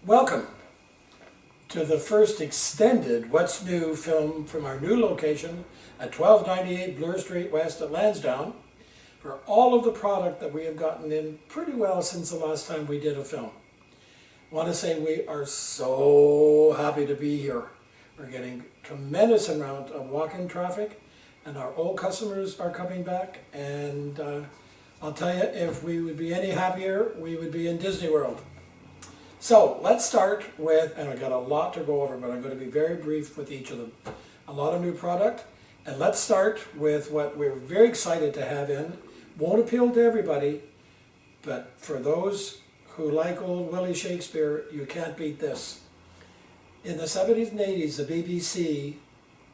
Welcome to the first extended What's New film from our new location at 1298 Bloor Street West at Lansdowne for all of the product that we have gotten in pretty well since the last time we did a film. I want to say we are so happy to be here. We're getting tremendous amount of walk-in traffic and our old customers are coming back, and I'll tell you, if we would be any happier, we would be in Disney World. So let's start with, and I've got a lot to go over, but I'm going to be very brief with each of them. A lot of new product, and let's start with what we're very excited to have in. Won't appeal to everybody, but for those who like old Willie Shakespeare, you can't beat this. In the 70s and 80s, the BBC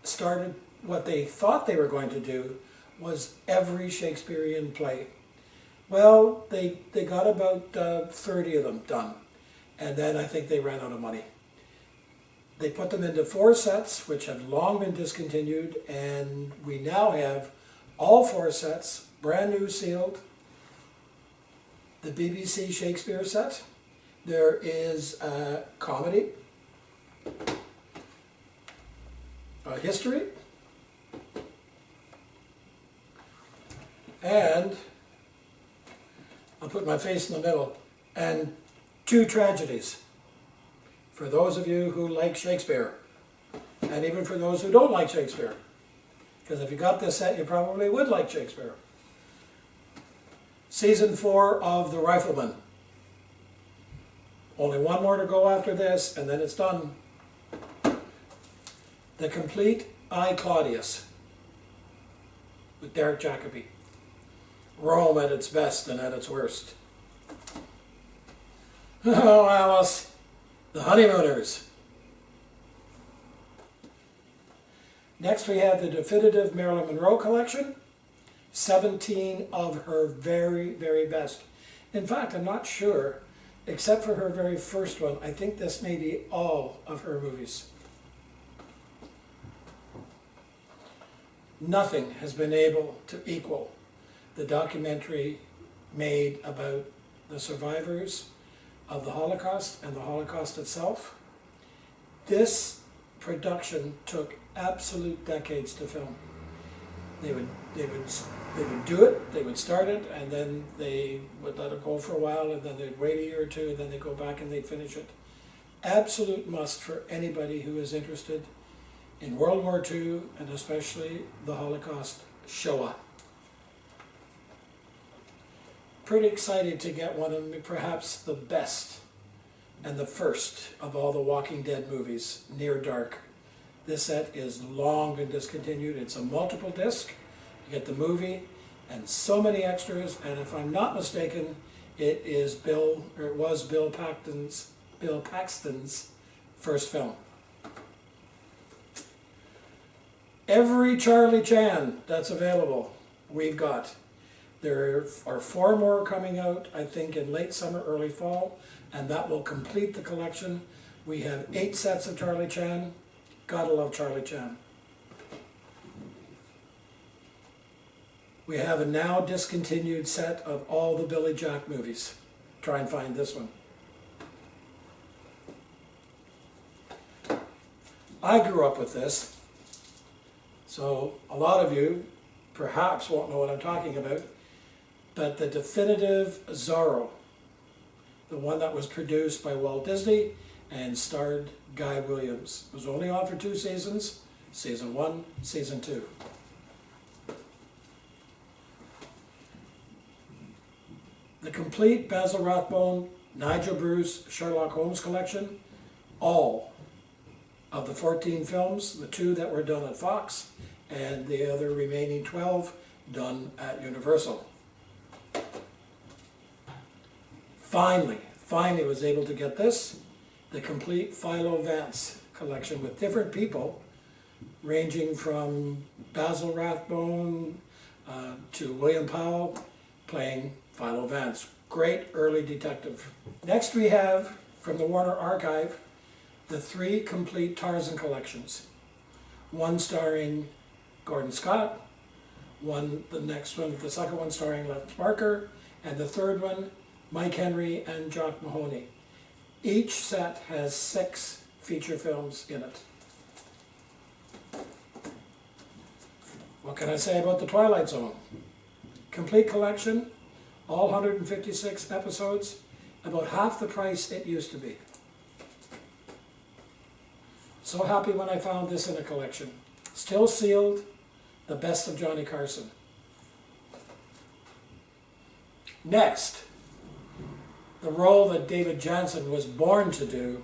started what they thought they were going to do was every Shakespearean play. Well, they got about 30 of them done. And then I think they ran out of money. They put them into 4 sets, which have long been discontinued, and we now have all 4 sets, brand new sealed. The BBC Shakespeare set. There is a comedy, a history, and I'll put my face in the middle, and 2 tragedies, for those of you who like Shakespeare, and even for those who don't like Shakespeare, because if you got this set, you probably would like Shakespeare. Season 4 of The Rifleman. Only one more to go after this, and then it's done. The Complete I, Claudius, with Derek Jacobi. Rome at its best and at its worst. Oh, Alice, The Honeymooners. Next we have the definitive Marilyn Monroe collection, 17 of her very, very best. In fact, I'm not sure, except for her very first one, I think this may be all of her movies. Nothing has been able to equal the documentary made about the survivors of the Holocaust and the Holocaust itself. This production took absolute decades to film. They would do it, they would start it, and then they would let it go for a while, and then they'd wait a year or two, and then they'd go back and they'd finish it. Absolute must for anybody who is interested in World War II, and especially the Holocaust, Shoah. Pretty excited to get one of perhaps the best and the first of all the Walking Dead movies, Near Dark. This set is long been discontinued. It's a multiple disc. You get the movie and so many extras, and if I'm not mistaken, it was Bill Paxton's first film. Every Charlie Chan that's available, we've got. There are 4 more coming out, I think, in late summer, early fall, and that will complete the collection. We have 8 sets of Charlie Chan. Gotta love Charlie Chan. We have a now discontinued set of all the Billy Jack movies. Try and find this one. I grew up with this, so a lot of you perhaps won't know what I'm talking about. But the definitive Zorro, the one that was produced by Walt Disney and starred Guy Williams, was only on for 2 seasons, season 1, season 2. The complete Basil Rathbone, Nigel Bruce, Sherlock Holmes collection, all of the 14 films, the 2 that were done at Fox, and the other remaining 12 done at Universal. Finally was able to get this, the complete Philo Vance collection with different people, ranging from Basil Rathbone to William Powell, playing Philo Vance. Great early detective. Next we have, from the Warner Archive, the 3 complete Tarzan collections. One starring Gordon Scott, the second one starring Lance Barker, and the third one Mike Henry and Jock Mahoney. Each set has 6 feature films in it. What can I say about the Twilight Zone? Complete collection, all 156 episodes, about half the price it used to be. So happy when I found this in a collection. Still sealed, the best of Johnny Carson. Next, the role that David Jansen was born to do,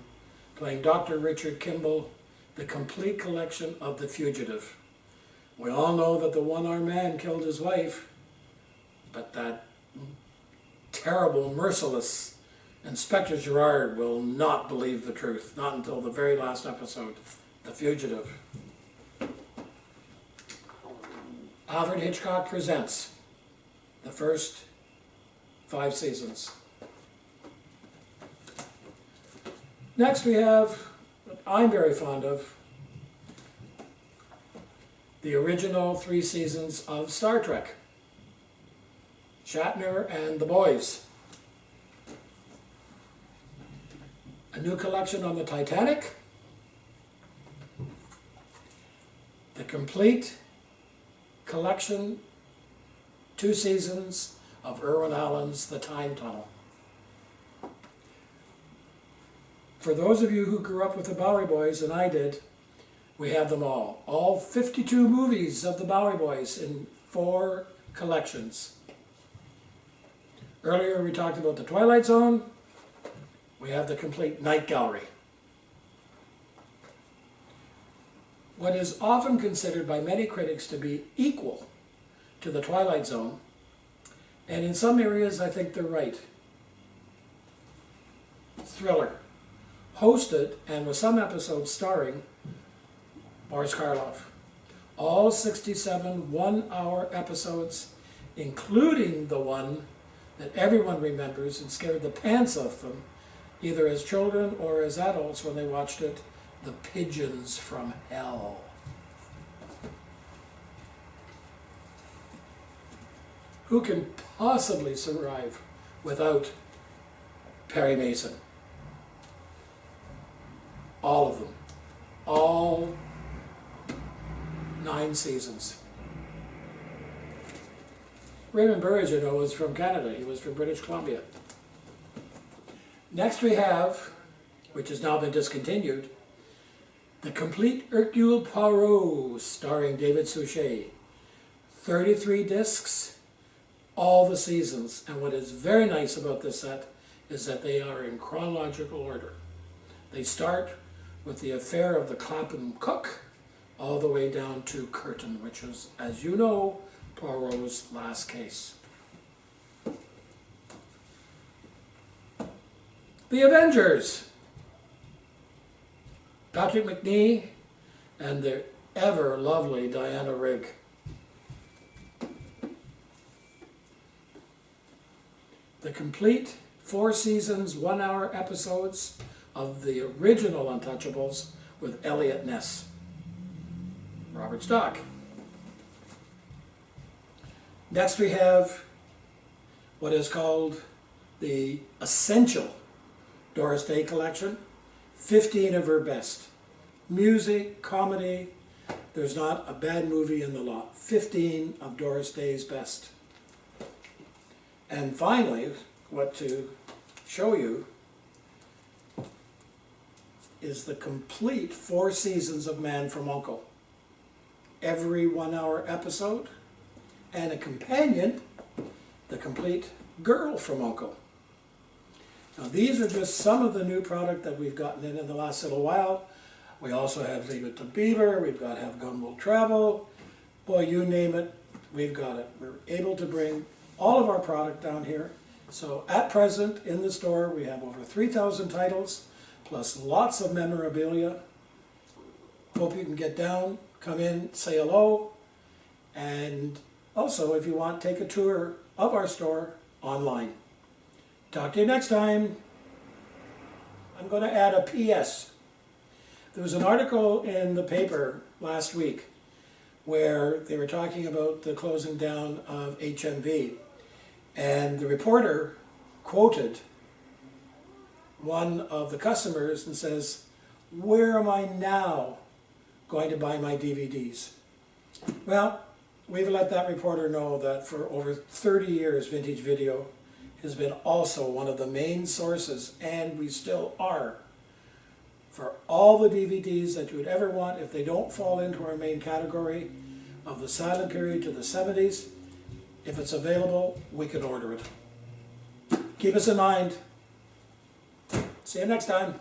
playing Dr. Richard Kimball, the complete collection of The Fugitive. We all know that the one-armed man killed his wife, but that terrible, merciless Inspector Gerard will not believe the truth, not until the very last episode, The Fugitive. Alfred Hitchcock presents the first 5 seasons. Next we have, what I'm very fond of, the original 3 seasons of Star Trek. Shatner and the Boys. A new collection on the Titanic. The complete collection, 2 seasons of Irwin Allen's The Time Tunnel. For those of you who grew up with the Bowery Boys, and I did, we have them all. All 52 movies of the Bowery Boys in 4 collections. Earlier we talked about the Twilight Zone. We have the complete Night Gallery. What is often considered by many critics to be equal to the Twilight Zone, and in some areas I think they're right. Thriller, hosted and with some episodes starring Boris Karloff. All 67 one-hour episodes, including the one that everyone remembers and scared the pants off them, either as children or as adults when they watched it, The Pigeons from Hell. Who can possibly survive without Perry Mason? All of them. All 9 seasons. Raymond Burridge, you know, was from Canada. He was from British Columbia. Next we have, which has now been discontinued, the complete Hercule Poirot, starring David Suchet. 33 discs, all the seasons. And what is very nice about this set is that they are in chronological order. They start with the affair of the Clapham cook, all the way down to Curtin, which was, as you know, Poirot's last case. The Avengers. Patrick McNee and the ever lovely Diana Rigg. The complete 4 seasons, 1-hour episodes of the original Untouchables with Elliot Ness. Robert Stock. Next we have what is called the Essential Doris Day Collection. 15 of her best. Music, comedy, there's not a bad movie in the lot. 15 of Doris Day's best. And finally, what to show you is the complete 4 seasons of Man from U.N.C.L.E. Every 1-hour episode, and a companion, the complete Girl from U.N.C.L.E. Now these are just some of the new product that we've gotten in the last little while. We also have Leave It to Beaver, we've got Have Gun Will Travel. Boy, you name it, we've got it. We're able to bring all of our product down here. So at present in the store we have over 3,000 titles, plus lots of memorabilia. Hope you can get down, come in, say hello, and also if you want, take a tour of our store online. Talk to you next time. I'm going to add a PS. There was an article in the paper last week where they were talking about the closing down of HMV, and the reporter quoted one of the customers and says, where am I now going to buy my DVDs? Well, we've let that reporter know that for over 30 years, Vintage Video has been also one of the main sources, and we still are, for all the DVDs that you would ever want. If they don't fall into our main category of the silent period to the 70s, if it's available, we can order it. Keep us in mind. See you next time.